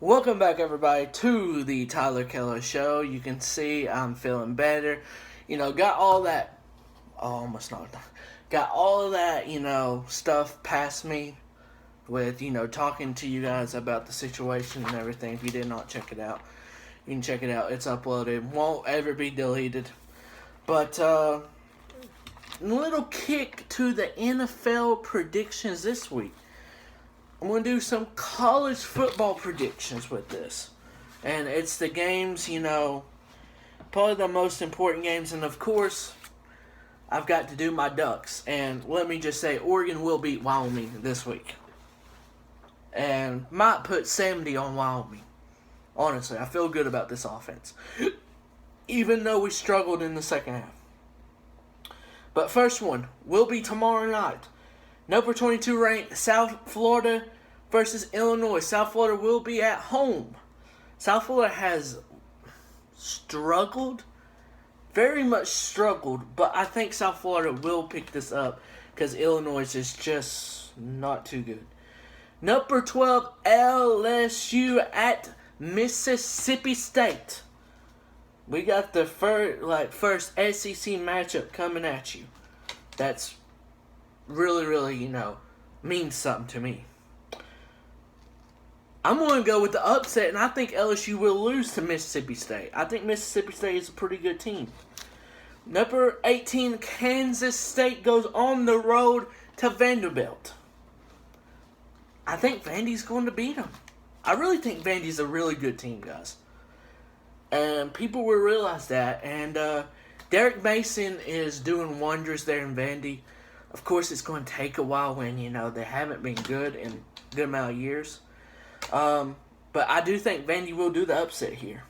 Welcome back, everybody, to the Tyler Keller Show. You can see I'm feeling better. Got all that. Oh, almost not. Got all of that, stuff past me with, talking to you guys about the situation and everything. If you did not check it out, you can check it out. It's uploaded. Won't ever be deleted. But, little kick to the NFL predictions this week. I'm going to do some college football predictions with this. And it's the games, probably the most important games. And, of course, I've got to do my Ducks. And let me just say, Oregon will beat Wyoming this week. And might put 70 on Wyoming. Honestly, I feel good about this offense. Even though we struggled in the second half. But first one will be tomorrow night. Number 22 ranked South Florida versus Illinois. South Florida will be at home. South Florida has struggled, very much struggled, but I think South Florida will pick this up because Illinois is just not too good. Number 12 LSU at Mississippi State. We got the first SEC matchup coming at you. That's really, means something to me. I'm going to go with the upset, and I think LSU will lose to Mississippi State. I think Mississippi State is a pretty good team. Number 18, Kansas State goes on the road to Vanderbilt. I think Vandy's going to beat them. I really think Vandy's a really good team, guys. And people will realize that. And Derek Mason is doing wonders there in Vandy. Of course, it's going to take a while when, they haven't been good in a good amount of years. But I do think Vandy will do the upset here.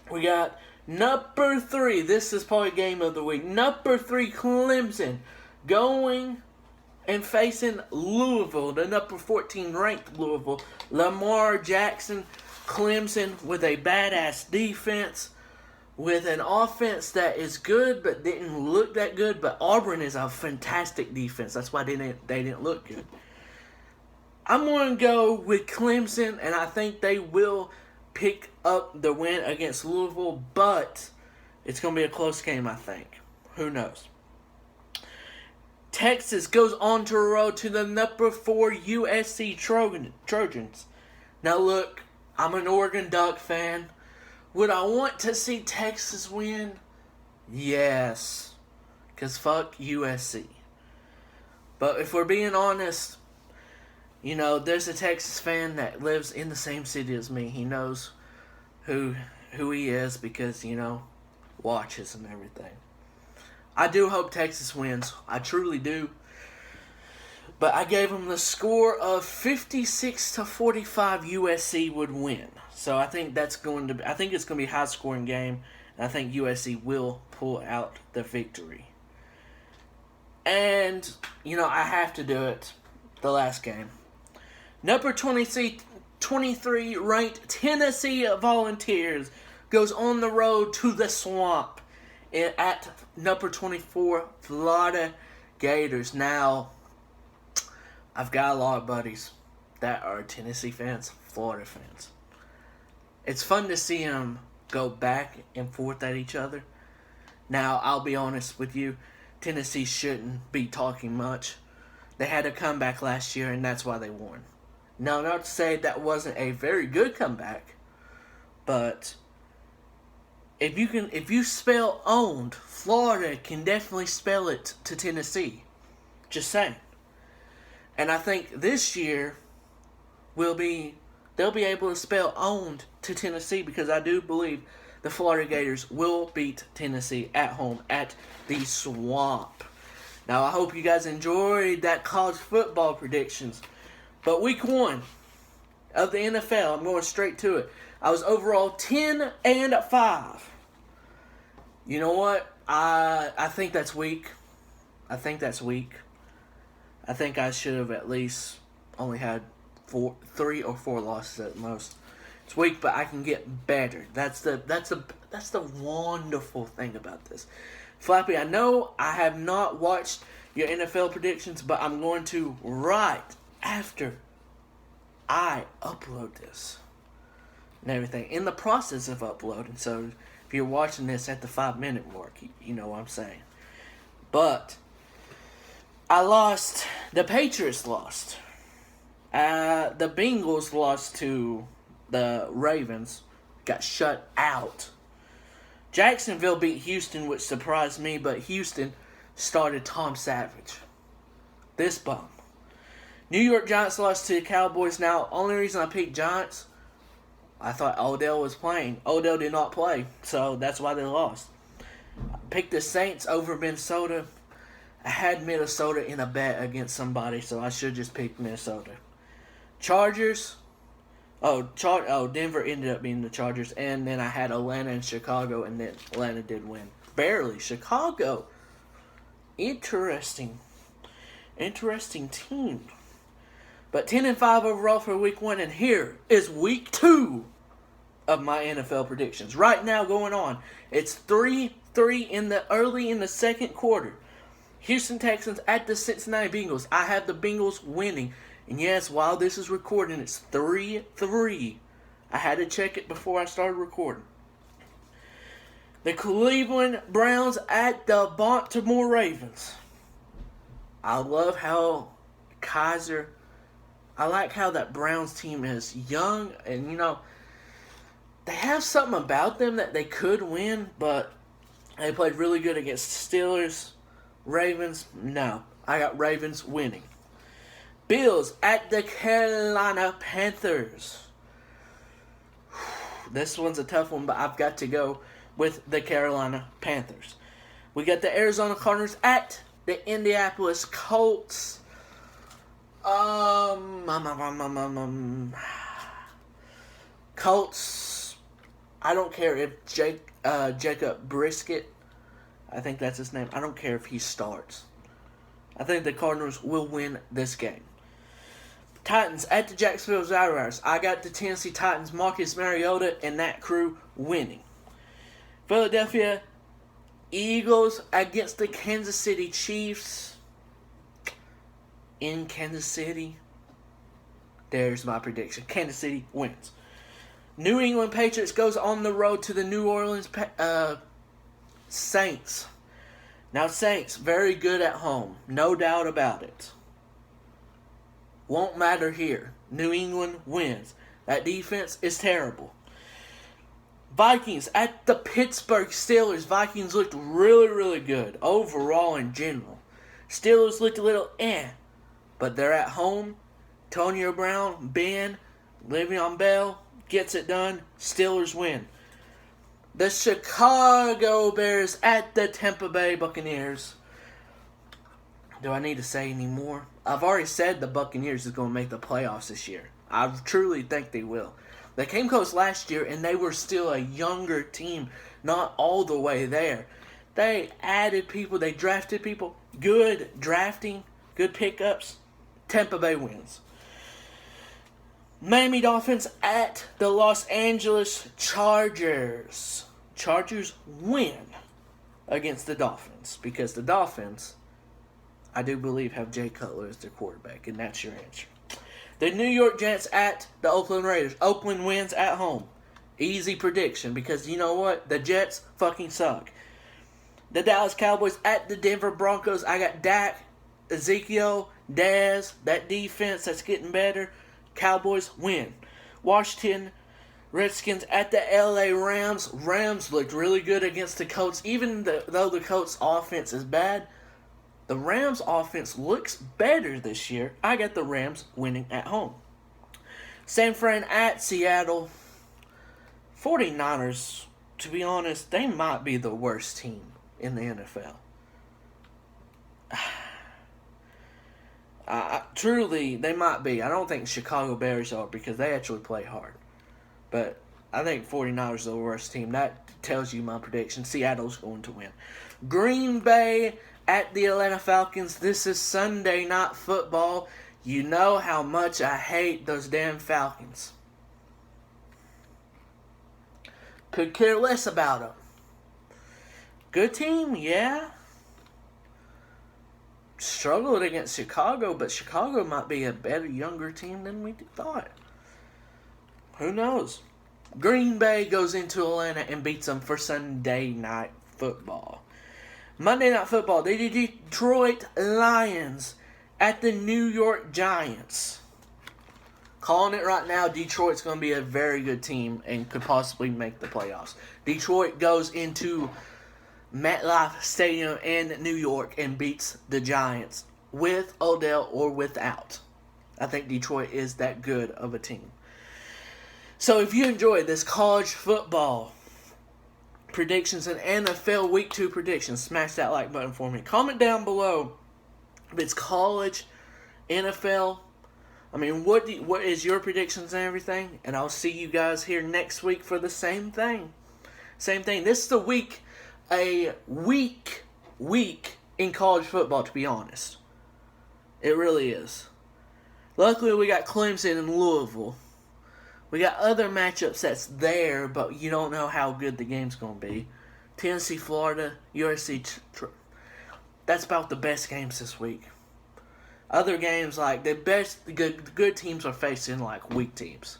We got number 3. This is probably game of the week. Number 3, Clemson, going and facing Louisville, the number 14 ranked Louisville. Lamar Jackson, Clemson with a badass defense. With an offense that is good but didn't look that good. But Auburn is a fantastic defense. That's why they didn't look good. I'm going to go with Clemson, and I think they will pick up the win against Louisville. But it's going to be a close game, I think. Who knows? Texas goes on to the road to the number 4 USC Trojans. Now look, I'm an Oregon Duck fan. Would I want to see Texas win? Yes. Because fuck USC. But if we're being honest, there's a Texas fan that lives in the same city as me. He knows who he is because, watches and everything. I do hope Texas wins. I truly do. But I gave them the score of 56-45 USC would win. So I think it's going to be a high scoring game, and I think USC will pull out the victory. And I have to do it. The last game. Number 23 ranked Tennessee Volunteers goes on the road to the Swamp at number 24 Florida Gators. Now, I've got a lot of buddies that are Tennessee fans, Florida fans. It's fun to see them go back and forth at each other. Now, I'll be honest with you, Tennessee shouldn't be talking much. They had a comeback last year, and that's why they won. Now, not to say that wasn't a very good comeback, but if you spell owned, Florida can definitely spell it to Tennessee. Just saying. And I think this year they'll be able to spell owned to Tennessee because I do believe the Florida Gators will beat Tennessee at home at the Swamp. Now, I hope you guys enjoyed that college football predictions. But week 1 of the NFL, I'm going straight to it. I was overall 10-5. You know what? I think that's weak. I think I should have at least only had 3 or 4 losses at most. It's weak, but I can get better. That's the wonderful thing about this. Flappy, I know I have not watched your NFL predictions, but I'm going to right after I upload this and everything. In the process of uploading, so if you're watching this at the 5-minute mark, you know what I'm saying. But I lost. The Patriots lost. The Bengals lost to the Ravens. Got shut out. Jacksonville beat Houston, which surprised me, but Houston started Tom Savage. This bum. New York Giants lost to the Cowboys. Now, only reason I picked Giants, I thought Odell was playing. Odell did not play, so that's why they lost. I picked the Saints over Minnesota. I had Minnesota in a bet against somebody, so I should just pick Minnesota. Chargers. Denver ended up being the Chargers, and then I had Atlanta and Chicago, and then Atlanta did win. Barely. Chicago. Interesting team. But 10-5 overall for week 1, and here is week 2 of my NFL predictions. Right now going on. It's 3-3 early in the second quarter. Houston Texans at the Cincinnati Bengals. I have the Bengals winning. And yes, while this is recording, it's 3-3. I had to check it before I started recording. The Cleveland Browns at the Baltimore Ravens. I love how I like how that Browns team is young, and they have something about them that they could win, but they played really good against Steelers. Ravens, no. I got Ravens winning. Bills at the Carolina Panthers. This one's a tough one, but I've got to go with the Carolina Panthers. We got the Arizona Cardinals at the Indianapolis Colts. Colts. I don't care if Jacob Brisket, I think that's his name, I don't care if he starts. I think the Cardinals will win this game. Titans at the Jacksonville Jaguars. I got the Tennessee Titans, Marcus Mariota, and that crew winning. Philadelphia Eagles against the Kansas City Chiefs. In Kansas City. There's my prediction. Kansas City wins. New England Patriots goes on the road to the New Orleans Saints. Now, Saints, very good at home. No doubt about it. Won't matter here. New England wins. That defense is terrible. Vikings at the Pittsburgh Steelers. Vikings looked really, really good overall in general. Steelers looked a little but they're at home. Antonio Brown, Ben, Le'Veon Bell gets it done. Steelers win. The Chicago Bears at the Tampa Bay Buccaneers. Do I need to say any more? I've already said the Buccaneers is going to make the playoffs this year. I truly think they will. They came close last year, and they were still a younger team, not all the way there. They added people. They drafted people. Good drafting. Good pickups. Tampa Bay wins. Miami Dolphins at the Los Angeles Chargers. Chargers win against the Dolphins because the Dolphins, I do believe, have Jay Cutler as their quarterback, and that's your answer. The New York Jets at the Oakland Raiders. Oakland wins at home. Easy prediction because you know what? The Jets fucking suck. The Dallas Cowboys at the Denver Broncos. I got Dak, Ezekiel, Daz, that defense that's getting better. Cowboys win. Washington Redskins at the LA Rams. Rams looked really good against the Colts. Even though the Colts offense is bad, the Rams offense looks better this year. I got the Rams winning at home. San Fran at Seattle. 49ers, to be honest, they might be the worst team in the NFL. Truly, they might be. I don't think Chicago Bears are because they actually play hard. But I think 49ers are the worst team. That tells you my prediction. Seattle's going to win. Green Bay at the Atlanta Falcons. This is Sunday Night Football. You know how much I hate those damn Falcons. Could care less about them. Good team, yeah. struggled against Chicago, but Chicago might be a better, younger team than we thought. Who knows? Green Bay goes into Atlanta and beats them for Sunday Night Football. Monday Night Football, the Detroit Lions at the New York Giants. Calling it right now, Detroit's going to be a very good team and could possibly make the playoffs. Detroit goes into MetLife Stadium in New York and beats the Giants with Odell or without. I think Detroit is that good of a team. So if you enjoyed this college football predictions and NFL Week 2 predictions, smash that like button for me. Comment down below if it's college, NFL. I mean, what is your predictions and everything? And I'll see you guys here next week for the same thing. Same thing. This is a week in college football, to be honest. It really is. Luckily, we got Clemson and Louisville. We got other matchups that's there, but you don't know how good the game's going to be. Tennessee, Florida, USC. That's about the best games this week. Other games, like the good teams are facing like weak teams.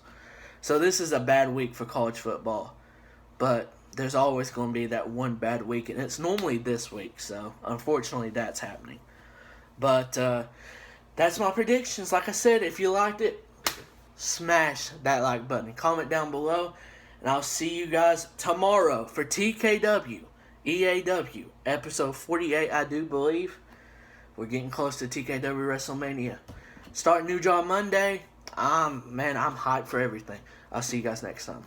So this is a bad week for college football. But there's always going to be that one bad week, and it's normally this week. So unfortunately, that's happening. But that's my predictions. Like I said, if you liked it, smash that like button. Comment down below. And I'll see you guys tomorrow for TKW, EAW, episode 48, I do believe. We're getting close to TKW WrestleMania. Start new job Monday. I'm hyped for everything. I'll see you guys next time.